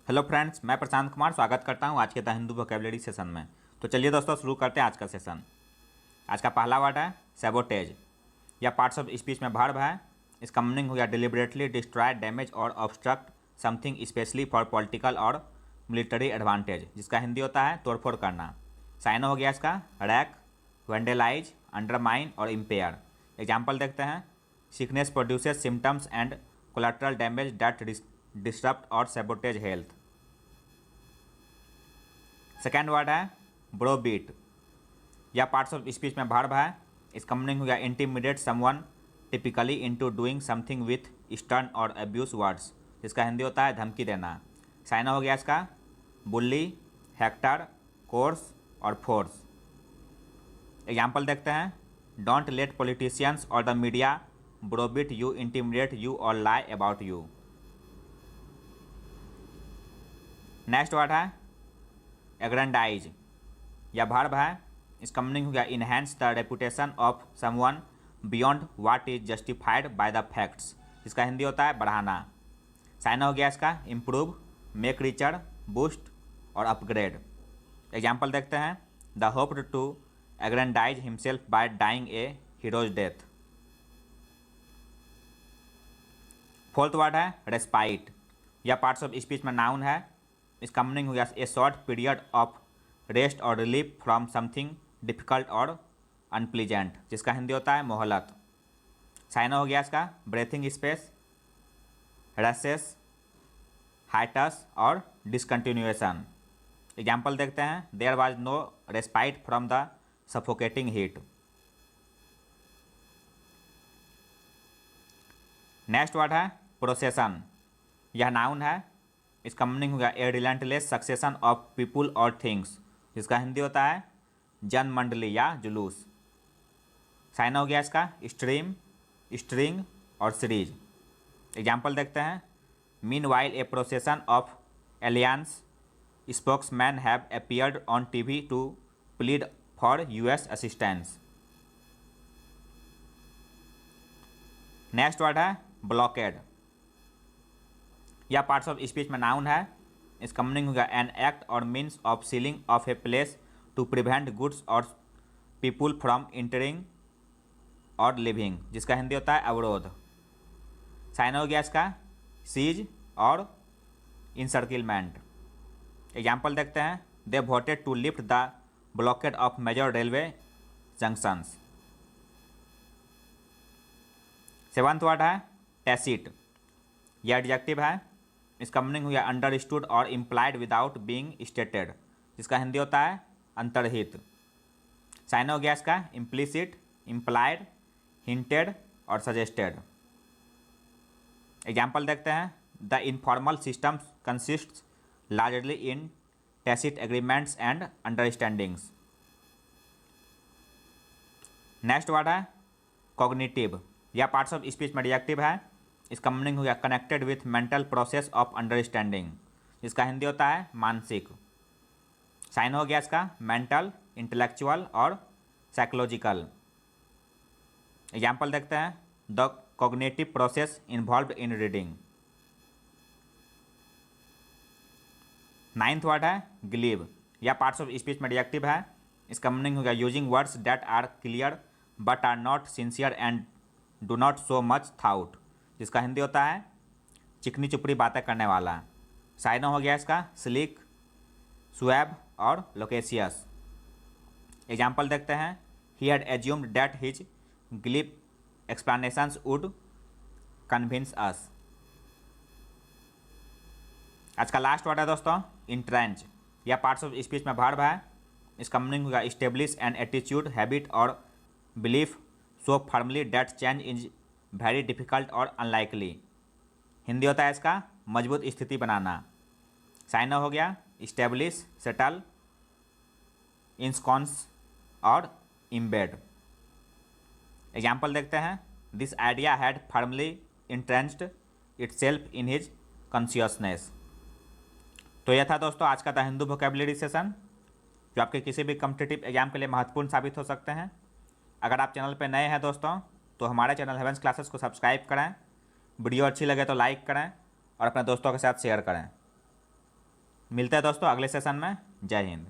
Hello friends, मैं प्रशांत कुमार स्वागत करता हूं आज के द हिंदू वोकेबलरी सेशन में। तो चलिए दोस्तों शुरू करते हैं आज का सेशन। आज का पहला वर्ड है सैबोटेज। यह पार्ट्स ऑफ स्पीच में वर्ब है। इसका मीनिंग हो गया डिलिबरेटली डिस्ट्रॉय, डैमेज और obstruct something specially for political और मिलिट्री एडवांटेज, जिसका हिंदी होता है तोड़फोड़ करना। साइन हो गया इसका रैक, वेंडेलाइज, अंडरमाइन और इम्पेयर। एग्जाम्पल देखते हैं। Sickness produces symptoms and collateral damage that disturb और सैबोटेज हेल्थ। सेकेंड वर्ड है ब्रोबीट। यह पार्ट्स ऑफ स्पीच में वर्ब है। इसका मीनिंग हो गया intimidate someone typically into doing something with stern और अब्यूज वर्ड्स, जिसका हिंदी होता है धमकी देना। साइन हो गया इसका बुल्ली, हेक्टर, कोर्स और फोर्स। एग्जाम्पल देखते हैं। डोंट लेट पॉलिटिशियंस और the media browbeat you, intimidate you और lie about you. Next word है एग्रेंडाइज। यह वर्ब है। इसका मीनिंग हो गया enhance the reputation of someone beyond what is justified by the facts, जिसका हिंदी होता है बढ़ाना। साइन हो गया इसका इम्प्रूव, मेक रिचर, बूस्ट और अपग्रेड। एग्जाम्पल देखते हैं। The hoped to aggrandise himself by dying a hero's death. Fourth word है रेस्पाइट। यह पार्ट्स ऑफ स्पीच में नाउन है। इसका मीनिंग हो गया a short period of rest और रिलीफ फ्रॉम समथिंग डिफिकल्ट और अनप्लीजेंट, जिसका हिंदी होता है मोहलत। साइन हो गया इसका ब्रेथिंग स्पेस, रसेस, हाइटस और डिसकंटिन्यूएशन। एग्जाम्पल देखते हैं। There was no respite from the suffocating heat. Next word है प्रोसेसन। यह नाउन है। इसका मीनिंग हो गया ए रिलेंटलेस सक्सेशन ऑफ पीपुल और थिंग्स, जिसका हिंदी होता है जन मंडली या जुलूस। साइन हो गया इसका स्ट्रीम, स्ट्रिंग और सीरीज। एग्जाम्पल देखते हैं। Meanwhile a procession of aliens spokesman have appeared on TV to plead for US assistance. Next word है ब्लॉकेड। यह पार्ट्स ऑफ स्पीच में नाउन है। इसका मीनिंग होगा एन एक्ट और means of sealing off a place to prevent goods और people from entering और leaving, जिसका हिंदी होता है अवरोध। साइन हो गया इसका सीज और इंसर्किलमेंट। एग्जाम्पल देखते हैं। They voted to lift the blockade of major railway junctions. Seventh word है टैसिट। यह एडजेक्टिव है। इसका मीनिंग हुआ अंडरस्टूड और इम्प्लाइड विदाउट बीइंग स्टेटेड, जिसका हिंदी होता है अंतर्हित। साइन हो गया इसका इम्प्लिसिट, इम्प्लाइड, हिंटेड और सजेस्टेड। एग्जाम्पल देखते हैं। The informal system consists largely in tacit agreements and understandings. Next word है कॉग्निटिव। यह पार्ट्स ऑफ स्पीच में एडजेक्टिव है। इसका मीनिंग हो गया connected with mental process of understanding, जिसका हिंदी होता है मानसिक। साइन हो गया इसका मेंटल, इंटेलेक्चुअल और साइकोलॉजिकल। एग्जाम्पल देखते हैं। The cognitive process involved in reading. Ninth word है ग्लीव। यह पार्ट्स ऑफ स्पीच में एडजेक्टिव है। इसका मीनिंग हो गया using words that are clear but are not sincere and do not so much thought, जिसका हिंदी होता है चिकनी चुपड़ी बातें करने वाला। साइनो हो गया इसका स्लिक, सुएब और लोकेशियस। एग्जाम्पल देखते हैं। He had assumed that his glib explanations would convince us. आज का लास्ट वर्ड है दोस्तों इंट्रेंच। यह पार्ट्स ऑफ स्पीच में वर्ब है। इसका मीनिंग होगा इस्टेब्लिश एन एटीट्यूड, हैबिट और belief so firmly that change is very difficult और अनलाइकली। हिंदी होता है इसका मजबूत स्थिति बनाना। साइन हो गया इस्टेब्लिश, सेटल, इंस्कॉन्स और इम्बेड। एग्जाम्पल देखते हैं। This idea had firmly entrenched itself in his consciousness. तो यह था दोस्तों आज का द हिंदू वोकेबलरी सेशन, जो आपके किसी भी कॉम्पिटिटिव एग्जाम के लिए महत्वपूर्ण साबित हो सकते हैं। अगर आप चैनल पर नए हैं दोस्तों तो हमारे चैनल हेवेंस क्लासेस को सब्सक्राइब करें। वीडियो अच्छी लगे तो लाइक करें और अपने दोस्तों के साथ शेयर करें। मिलते हैं दोस्तों अगले सेशन में। जय हिंद।